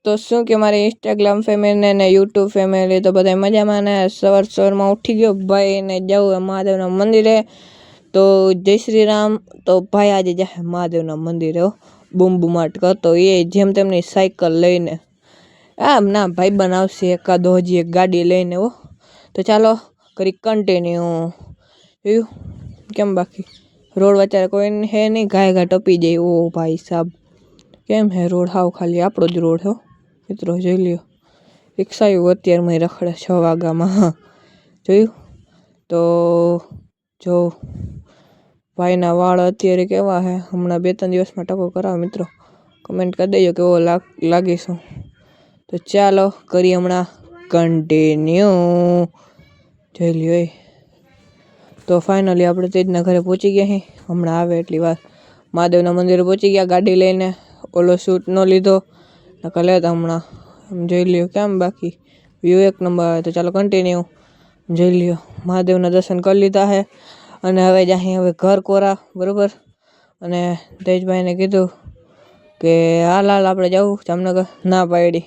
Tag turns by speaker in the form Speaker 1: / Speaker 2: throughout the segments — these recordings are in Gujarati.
Speaker 1: તો શું કે મારી ઇન્સ્ટાગ્રામ ફેમિલી ને યુટ્યુબ ફેમિલી તો બધા મજામાં ને સવારમાં ઉઠી ગયો ભાઈ ને જવું મહાદેવના મંદિરે તો જય શ્રી રામ તો ભાઈ આજે જાય મહાદેવના મંદિરે બૂમ બૂમાટ કરતો એ જેમ તેમની સાયકલ લઈને આમ ના ભાઈ બનાવશે એકાદો હજી એક ગાડી લઈને તો ચાલો કરી કન્ટિન્યુ જોયું કેમ બાકી રોડ વચ્ચે કોઈ હે નહીં ઘાય ટપી જાય ઓ ભાઈ સાહેબ કેમ હે રોડ હાવ ખાલી આપણો જ રોડ હો મિત્રો જોઈ લ્યો રિક્ષાયું અત્યારમાં રખડે 6 વાગ્યામાં જોયું તો જો ભાઈના વાળ અત્યારે કેવા હે હમણાં 2-3 દિવસમાં ટકો કરાવો મિત્રો કમેન્ટ કરી દેજો કેવો લાગીશું તો ચાલો કરી હમણાં કન્ટિન્યુ જોઈ લ્યો તો ફાઇનલી આપણે તેજના ઘરે પહોંચી ગયા છીએ હમણાં આવે એટલી વાર મહાદેવના મંદિરે પહોંચી ગયા ગાડી લઈને ઓલો શૂટ ન લીધો નકર લેતા હમણાં જોઈ લ્યો કેમ બાકી વ્યૂ એક નંબર આવે તો ચાલો કન્ટિન્યુ જોઈ લ્યો મહાદેવના દર્શન કરી લીધા છે અને હવે જાહી હવે ઘર કોરા બરાબર અને તેજભાઈને કીધું કે હાલ આપણે જવું જામનગર ના પાડી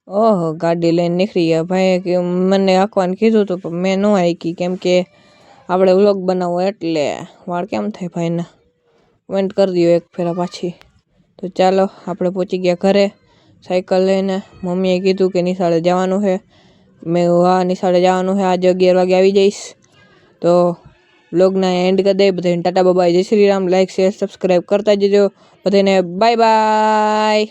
Speaker 1: ઓહો ગાડી લઈને નીકળી ગયા ભાઈએ કે મને આંકવાને કીધું હતું પણ મેં ન આંકી કેમ કે આપણે વ્લોગ બનાવવો એટલે વાળ કેમ થાય ભાઈને કમેન્ટ કરી દો એક ફેરા પાછી તો ચાલો આપણે પહોંચી ગયા ઘરે સાયકલ લઈને મમ્મીએ કીધું કે નિશાળે જવાનું છે મેં હા નિશાળે જવાનું છે આજે 11 વાગે આવી જઈશ તો વ્લોગના એન્ડ કરી દઈએ બધાને ટાટા બાય જય Shri Ram like share subscribe કરતા જજો બધાને બાય બાય